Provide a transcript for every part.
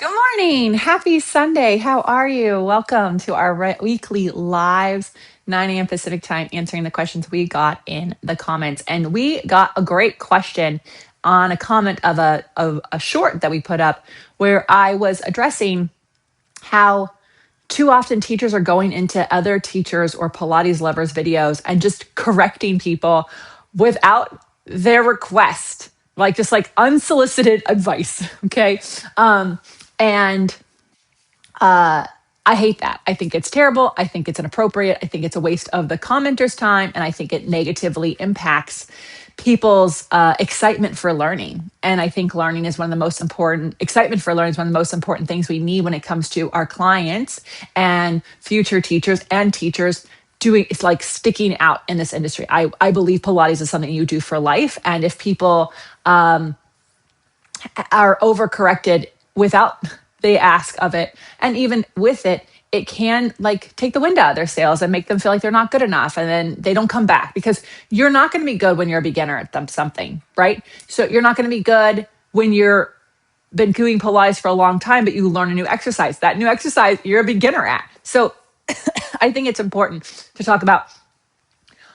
Good morning. Happy Sunday. How are you? Welcome to our weekly lives, 9 a.m. Pacific time, answering the questions we got in the comments. And we got a great question on a comment of a short that we put up where I was addressing how too often teachers are going into other teachers or Pilates lovers videos and just correcting people without their request, like just like unsolicited advice. Okay. And I hate that. I think it's terrible. I think it's inappropriate. I think it's a waste of the commenter's time. And I think it negatively impacts people's excitement for learning. And I think excitement for learning is one of the most important things we need when it comes to our clients and future teachers and teachers doing, it's like sticking out in this industry. I believe Pilates is something you do for life. And if people are overcorrected without they ask of it, and even with it, it can like take the wind out of their sails and make them feel like they're not good enough, and then they don't come back because you're not going to be good when you're a beginner at something, right? So you're not going to be good when you're been doing Pilates for a long time, but you learn a new exercise. That new exercise you're a beginner at. So I think it's important to talk about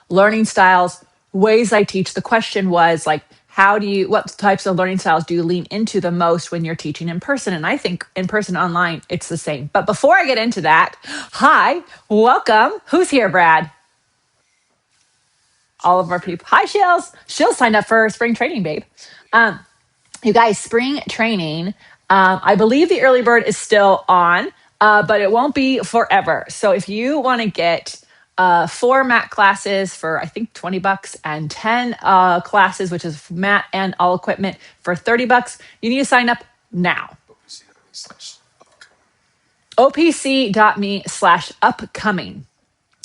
learning styles, ways I teach. The question was like, what types of learning styles do you lean into the most when you're teaching in person? And I think in person, online, it's the same. But before I get into that, hi, welcome. Who's here, Brad? All of our people. Hi, Shills. Shills signed up for spring training, babe. Um, you guys, spring training, I believe the early bird is still on, but it won't be forever. So if you want to get 4 mat classes for I think $20 and 10 classes, which is mat and all equipment for $30, you need to sign up now. OPC.me/upcoming.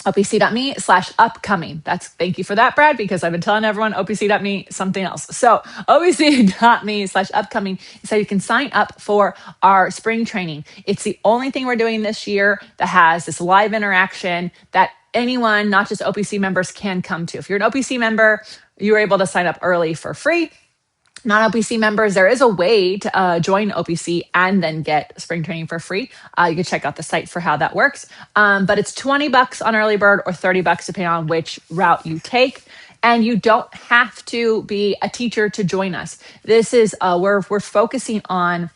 OPC.me/upcoming. Thank you for that, Brad, because I've been telling everyone OPC.me something else. So OPC.me/upcoming is how you can sign up for our spring training. It's the only thing we're doing this year that has this live interaction that anyone, not just OPC members, can come to. If you're an OPC member, you're able to sign up early for free. Non-OPC members, there is a way to join OPC and then get spring training for free. You can check out the site for how that works. But it's $20 on early bird or $30 depending on which route you take. And you don't have to be a teacher to join us. This is we're focusing on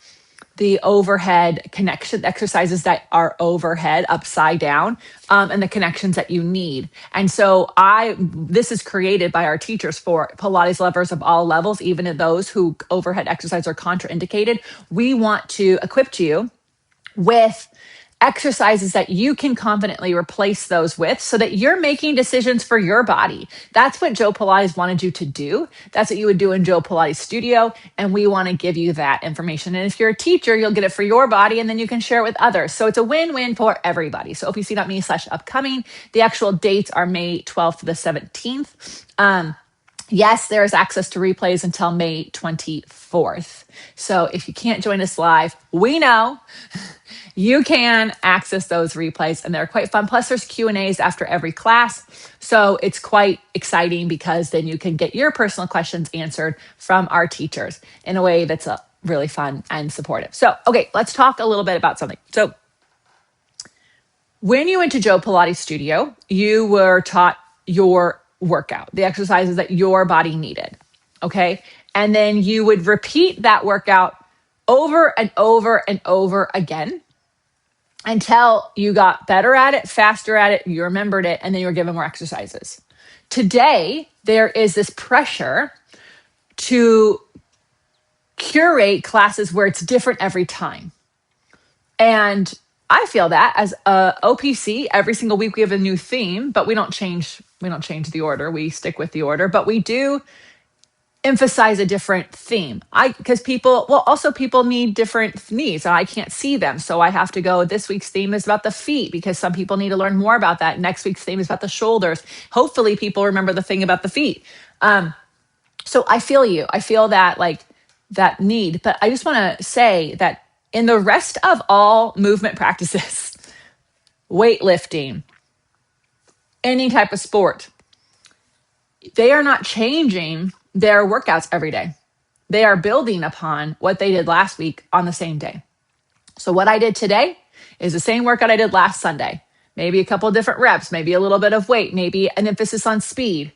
the overhead connection exercises that are overhead upside down, and the connections that you need. And so this is created by our teachers for Pilates lovers of all levels, even those who overhead exercise are contraindicated. We want to equip you with exercises that you can confidently replace those with so that you're making decisions for your body. That's what Joe Pilates wanted you to do. That's what you would do in Joe Pilates studio. And we want to give you that information. And if you're a teacher, you'll get it for your body and then you can share it with others. So it's a win-win for everybody. So OPC.me/upcoming. The actual dates are May 12th to the 17th. Yes, there is access to replays until May 24th. So if you can't join us live, we know you can access those replays and they're quite fun. Plus there's Q&As after every class. So it's quite exciting because then you can get your personal questions answered from our teachers in a way that's really fun and supportive. So, okay, let's talk a little bit about something. So when you went to Joe Pilates studio, you were taught your workout, the exercises that your body needed. Okay. And then you would repeat that workout over and over and over again until you got better at it, faster at it, you remembered it, and then you were given more exercises. Today, there is this pressure to curate classes where it's different every time. And I feel that as a OPC, every single week we have a new theme, but we don't change the order. We stick with the order, but we do emphasize a different theme. Because people need different needs and I can't see them. So I have to go, this week's theme is about the feet because some people need to learn more about that. Next week's theme is about the shoulders. Hopefully people remember the thing about the feet. So I feel you. I feel that that need, but I just want to say that in the rest of all movement practices, weightlifting, any type of sport, they are not changing their workouts every day. They are building upon what they did last week on the same day. So what I did today is the same workout I did last Sunday. Maybe a couple of different reps, maybe a little bit of weight, maybe an emphasis on speed.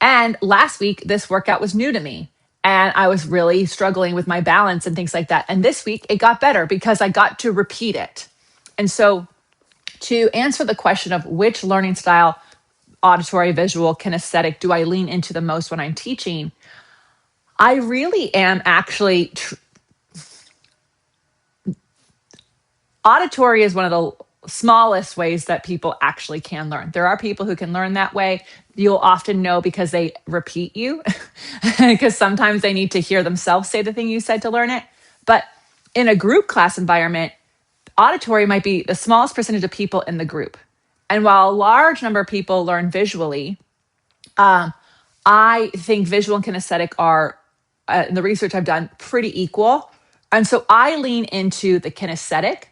And last week, this workout was new to me. And I was really struggling with my balance and things like that. And this week, it got better because I got to repeat it. And so to answer the question of which learning style, auditory, visual, kinesthetic, do I lean into the most when I'm teaching, I really am actually auditory is one of the smallest ways that people actually can learn. There are people who can learn that way. You'll often know because they repeat you, because sometimes they need to hear themselves say the thing you said to learn it. But in a group class environment, auditory might be the smallest percentage of people in the group. And while a large number of people learn visually, I think visual and kinesthetic are, in the research I've done, pretty equal. And so I lean into the kinesthetic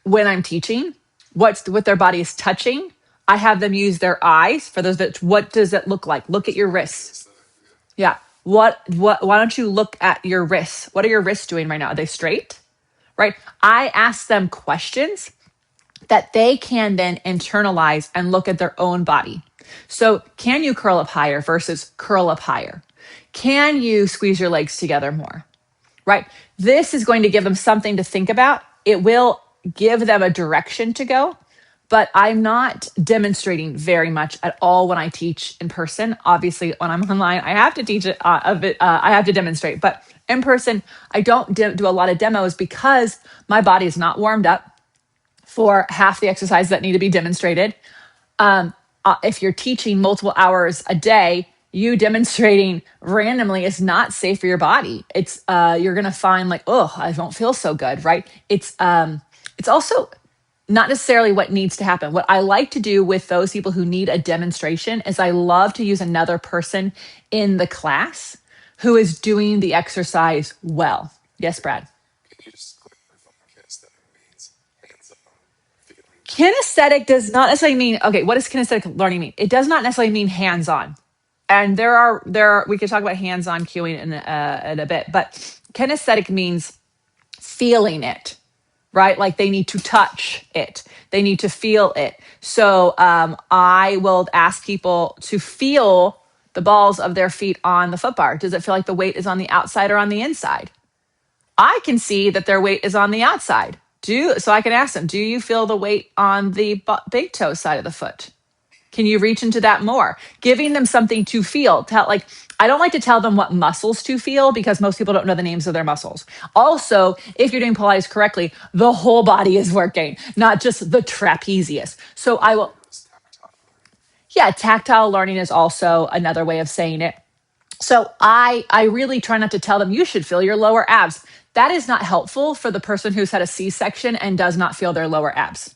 when I'm teaching, what their body is touching. I have them use their eyes for those that, what does it look like? Look at your wrists. Yeah. Why don't you look at your wrists? What are your wrists doing right now? Are they straight? Right? I ask them questions that they can then internalize and look at their own body. So can you curl up higher versus curl up higher? Can you squeeze your legs together more? Right? This is going to give them something to think about. It will give them a direction to go, but I'm not demonstrating very much at all when I teach in person. Obviously, when I'm online, I have to teach it a bit. I have to demonstrate, but in person, I don't do a lot of demos because my body is not warmed up for half the exercises that need to be demonstrated. If you're teaching multiple hours a day, you demonstrating randomly is not safe for your body. It's you're gonna find like, oh, I don't feel so good, right? It's also not necessarily what needs to happen. What I like to do with those people who need a demonstration is I love to use another person in the class who is doing the exercise well. Yes, Brad. Can you just clarify what kinesthetic means? Hands-on feeling. Kinesthetic does not necessarily mean, okay, what does kinesthetic learning mean? It does not necessarily mean hands-on. And there are we could talk about hands-on cueing in a bit, but kinesthetic means feeling it, right? Like they need to touch it. They need to feel it. So I will ask people to feel the balls of their feet on the foot bar. Does it feel like the weight is on the outside or on the inside? I can see that their weight is on the outside. So I can ask them, do you feel the weight on the big toe side of the foot? Can you reach into that more? Giving them something to feel. I don't like to tell them what muscles to feel because most people don't know the names of their muscles. Also, if you're doing Pilates correctly, the whole body is working, not just the trapezius. So I will, tactile learning is also another way of saying it. So I really try not to tell them you should feel your lower abs. That is not helpful for the person who's had a C-section and does not feel their lower abs.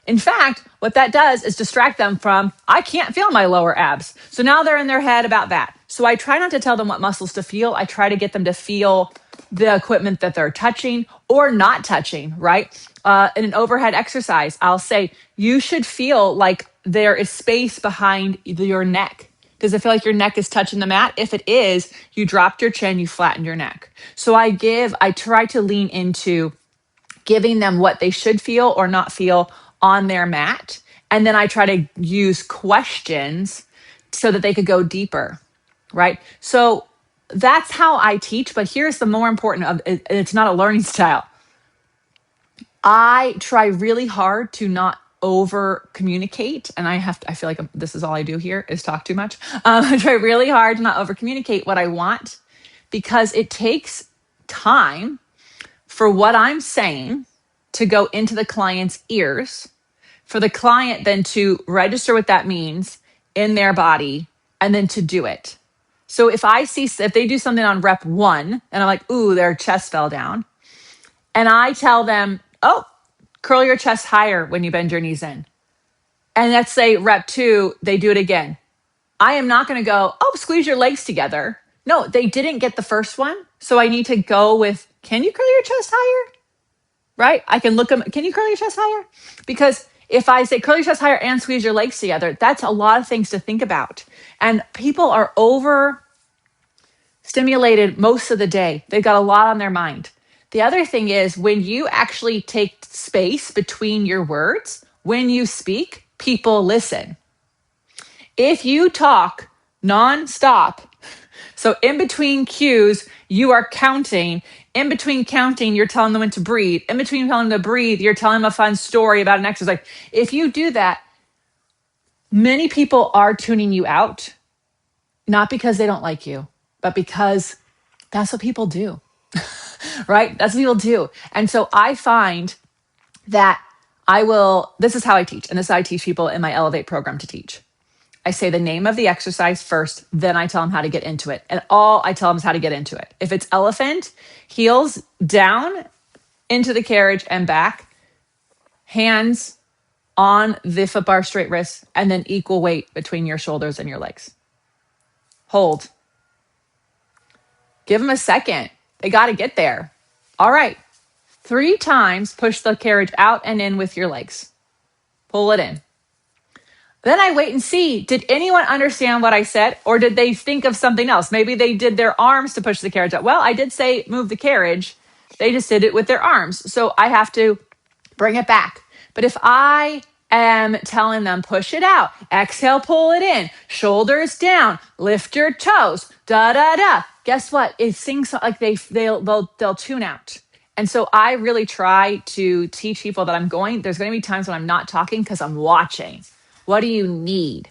In fact, what that does is distract them from, I can't feel my lower abs. So now they're in their head about that. So I try not to tell them what muscles to feel. I try to get them to feel the equipment that they're touching or not touching, right? In an overhead exercise, I'll say, you should feel like there is space behind your neck. Does it feel like your neck is touching the mat? If it is, you dropped your chin, you flattened your neck. So I try to lean into giving them what they should feel or not feel on their mat. And then I try to use questions so that they could go deeper, right? So that's how I teach. But here's the more important of it. It's not a learning style. I try really hard to not over communicate. And I feel like this is all I do here is talk too much. I try really hard to not over communicate what I want because it takes time for what I'm saying to go into the client's ears, for the client then to register what that means in their body, and then to do it. So if they do something on rep 1, and I'm like, ooh, their chest fell down, and I tell them, oh, curl your chest higher when you bend your knees in. And let's say rep 2, they do it again. I am not going to go, oh, squeeze your legs together. No, they didn't get the first one. So I need to go with, can you curl your chest higher? Right? I can look them. Can you curl your chest higher? Because if I say curl your chest higher and squeeze your legs together, that's a lot of things to think about. And people are over stimulated most of the day. They've got a lot on their mind. The other thing is when you actually take space between your words, when you speak, people listen. If you talk nonstop, so in between cues, you are counting. In between counting, you're telling them when to breathe. In between telling them to breathe, you're telling them a fun story about an exercise. If you do that, many people are tuning you out, not because they don't like you, but because that's what people do, right? That's what people do. And so I find that this is how I teach, and this is how I teach people in my Elevate program to teach. I say the name of the exercise first, then I tell them how to get into it. And all I tell them is how to get into it. If it's elephant, heels down into the carriage and back, hands on the foot bar, straight wrists, and then equal weight between your shoulders and your legs. Hold. Give them a second. They got to get there. All right. 3 times, push the carriage out and in with your legs. Pull it in. Then I wait and see, did anyone understand what I said, or did they think of something else? Maybe they did their arms to push the carriage out. Well, I did say move the carriage. They just did it with their arms. So I have to bring it back. But if I am telling them push it out, exhale, pull it in, shoulders down, lift your toes, da da da. Guess what? It sings like they'll tune out. And so I really try to teach people that there's going to be times when I'm not talking because I'm watching. What do you need?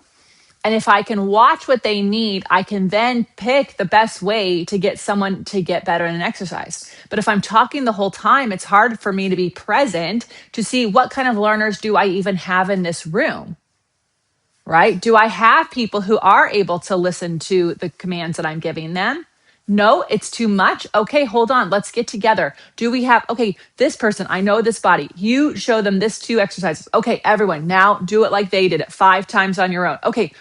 And if I can watch what they need, I can then pick the best way to get someone to get better in an exercise. But if I'm talking the whole time, it's hard for me to be present to see what kind of learners do I even have in this room, right? Do I have people who are able to listen to the commands that I'm giving them? No, it's too much. Okay, hold on. Let's get together. Do we have, okay, this person, I know this body. You show them this 2 exercises. Okay, everyone, now do it like they did it 5 times on your own. Okay,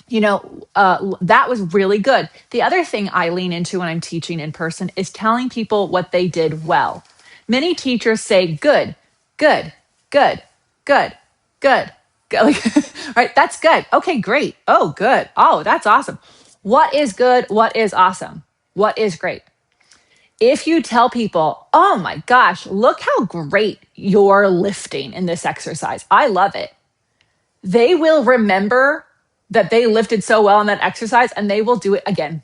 that was really good. The other thing I lean into when I'm teaching in person is telling people what they did well. Many teachers say, good, good, good, good, good, good. Like, right, that's good. Okay, great. Oh, good. Oh, that's awesome. What is good? What is awesome? What is great? If you tell people, oh my gosh, look how great you're lifting in this exercise. I love it. They will remember that they lifted so well in that exercise and they will do it again.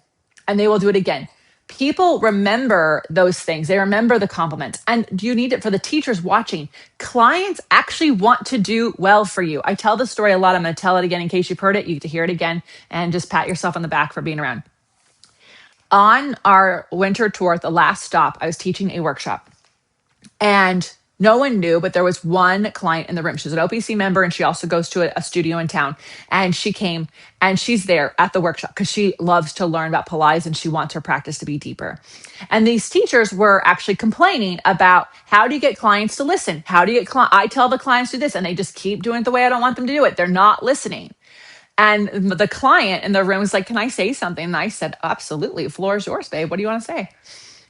And they will do it again. People remember those things. They remember the compliments. And you need it for the teachers watching. Clients actually want to do well for you. I tell this story a lot. I'm going to tell it again in case you've heard it. You get to hear it again and just pat yourself on the back for being around. On our winter tour, the last stop, I was teaching a workshop and no one knew, but there was one client in the room. She's an OPC member and she also goes to a studio in town. And she came and she's there at the workshop because she loves to learn about Pilates and she wants her practice to be deeper. And these teachers were actually complaining about how do you get clients to listen? How do you get I tell the clients to do this and they just keep doing it the way I don't want them to do it. They're not listening. And the client in the room was like, can I say something? And I said, absolutely. The floor is yours, babe. What do you want to say?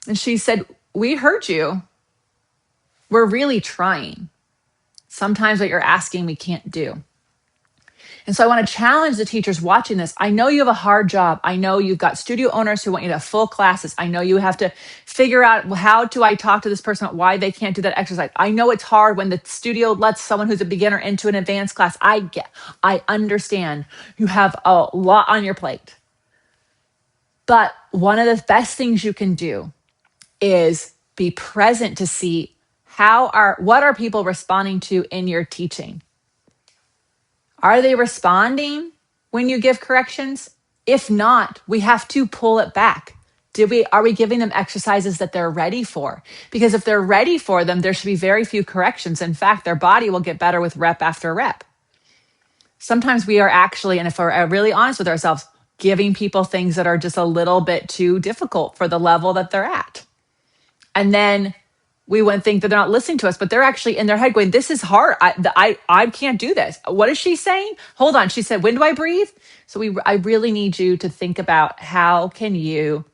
And she said, we heard you. We're really trying. Sometimes what you're asking, we can't do. And so I want to challenge the teachers watching this. I know you have a hard job. I know you've got studio owners who want you to have full classes. I know you have to figure out how do I talk to this person about why they can't do that exercise. I know it's hard when the studio lets someone who's a beginner into an advanced class. I understand you have a lot on your plate. But one of the best things you can do is be present to see what are people responding to in your teaching? Are they responding when you give corrections? If not, we have to pull it back. Are we giving them exercises that they're ready for? Because if they're ready for them, there should be very few corrections. In fact, their body will get better with rep after rep. Sometimes we are actually, and if we're really honest with ourselves, giving people things that are just a little bit too difficult for the level that they're at. And then we wouldn't think that they're not listening to us, but they're actually in their head going, this is hard. I can't do this. What is she saying? Hold on. She said, when do I breathe? So I really need you to think about how can you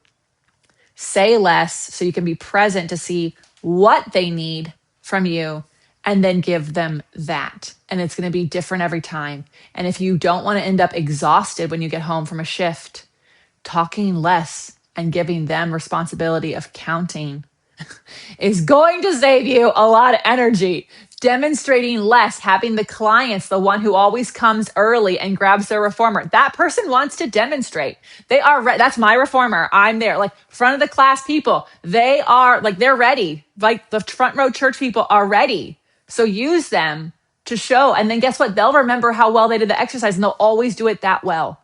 say less so you can be present to see what they need from you and then give them that. And it's going to be different every time. And if you don't want to end up exhausted when you get home from a shift, talking less and giving them responsibility of counting is going to save you a lot of energy. Demonstrating less, having the clients, the one who always comes early and grabs their reformer. That person wants to demonstrate. They are, that's my reformer. I'm there. Like front of the class people, they are like, they're ready. Like the front row church people are ready. So use them to show. And then guess what? They'll remember how well they did the exercise and they'll always do it that well.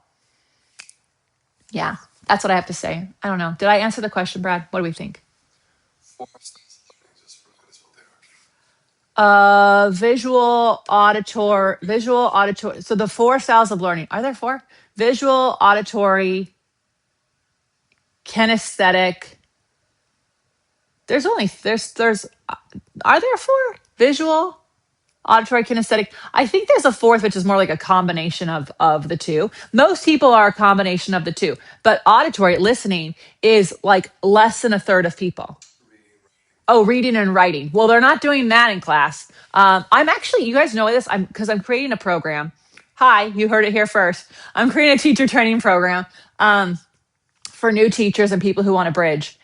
Yeah, that's what I have to say. I don't know. Did I answer the question, Brad? What do we think? 4 styles of learning, just remind us what they are. Visual, auditory. So the 4 styles of learning, are there 4? Visual, auditory, kinesthetic. There's are there 4? Visual, auditory, kinesthetic. I think there's a 4th, which is more like a combination of the 2. Most people are a combination of the 2, but auditory, listening, is like less than a third of people. Oh, reading and writing. Well, they're not doing that in class. I'm actually, you guys know this, because I'm creating a program. Hi, you heard it here first. I'm creating a teacher training program for new teachers and people who want to bridge.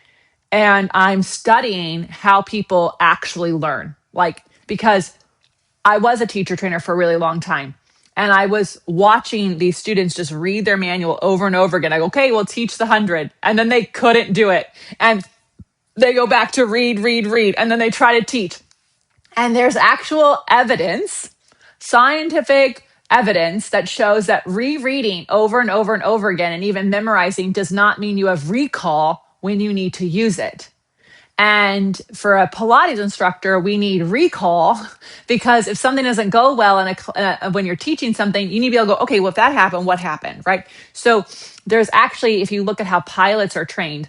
And I'm studying how people actually learn. Like, because I was a teacher trainer for a really long time. And I was watching these students just read their manual over and over again. I go, okay, we'll teach the 100. And then they couldn't do it. And they go back to read, and then they try to teach. And there's actual evidence, scientific evidence that shows that rereading over and over and over again, and even memorizing, does not mean you have recall when you need to use it. And for a Pilates instructor, we need recall, because if something doesn't go well when you're teaching something, you need to be able to go, okay, well, if that happened, what happened, right? So there's actually, if you look at how pilots are trained,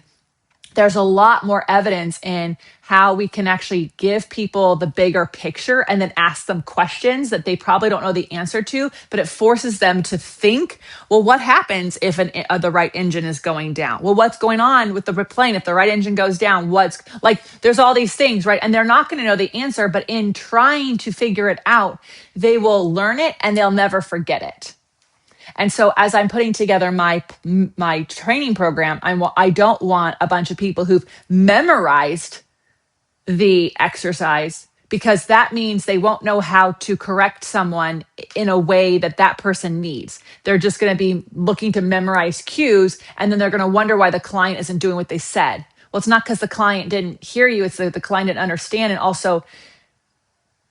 there's a lot more evidence in how we can actually give people the bigger picture and then ask them questions that they probably don't know the answer to, but it forces them to think, well, what happens if the right engine is going down? Well, what's going on with the plane if the right engine goes down? What's like, there's all these things, right? And they're not going to know the answer, but in trying to figure it out, they will learn it and they'll never forget it. And so as I'm putting together my training program, I don't want a bunch of people who've memorized the exercise, because that means they won't know how to correct someone in a way that person needs. They're just going to be looking to memorize cues, and then they're going to wonder why the client isn't doing what they said. Well, it's not because the client didn't hear you. It's that the client didn't understand. And also,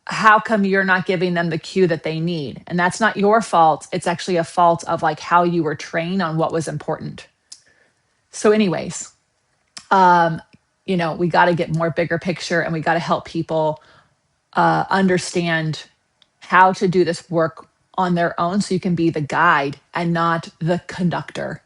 how come you're not giving them the cue that they need? And that's not your fault. It's actually a fault of like how you were trained on what was important. So anyways, we got to get more bigger picture, and we got to help people understand how to do this work on their own, so you can be the guide and not the conductor.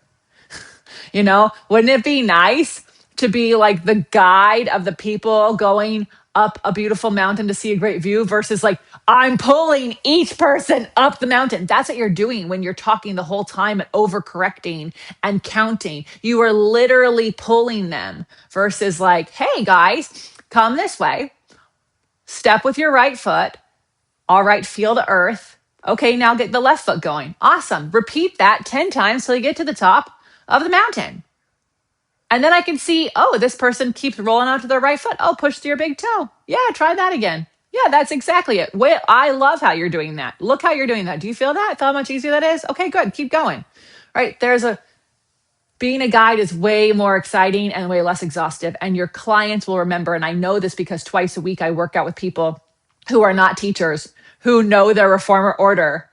Wouldn't it be nice to be like the guide of the people going up a beautiful mountain to see a great view, versus like, I'm pulling each person up the mountain? That's what you're doing when you're talking the whole time and overcorrecting and counting. You are literally pulling them, versus like, hey guys, come this way, step with your right foot. All right, feel the earth. Okay, now get the left foot going. Awesome. Repeat that 10 times till you get to the top of the mountain. And then I can see, oh, this person keeps rolling out to their right foot. Oh, push to your big toe. Yeah, try that again. Yeah, that's exactly it. I love how you're doing that. Look how you're doing that. Do you feel that? Feel how much easier that is? Okay, good. Keep going. Right? Being a guide is way more exciting and way less exhaustive. And your clients will remember, and I know this because twice a week I work out with people who are not teachers, who know their reformer order.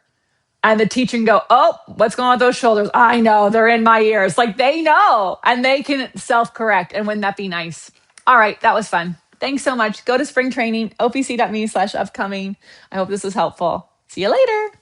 And the teacher can go, oh, what's going on with those shoulders? I know, they're in my ears. Like, they know, and they can self-correct. And wouldn't that be nice? All right, that was fun. Thanks so much. Go to spring training, opc.me/upcoming. I hope this was helpful. See you later.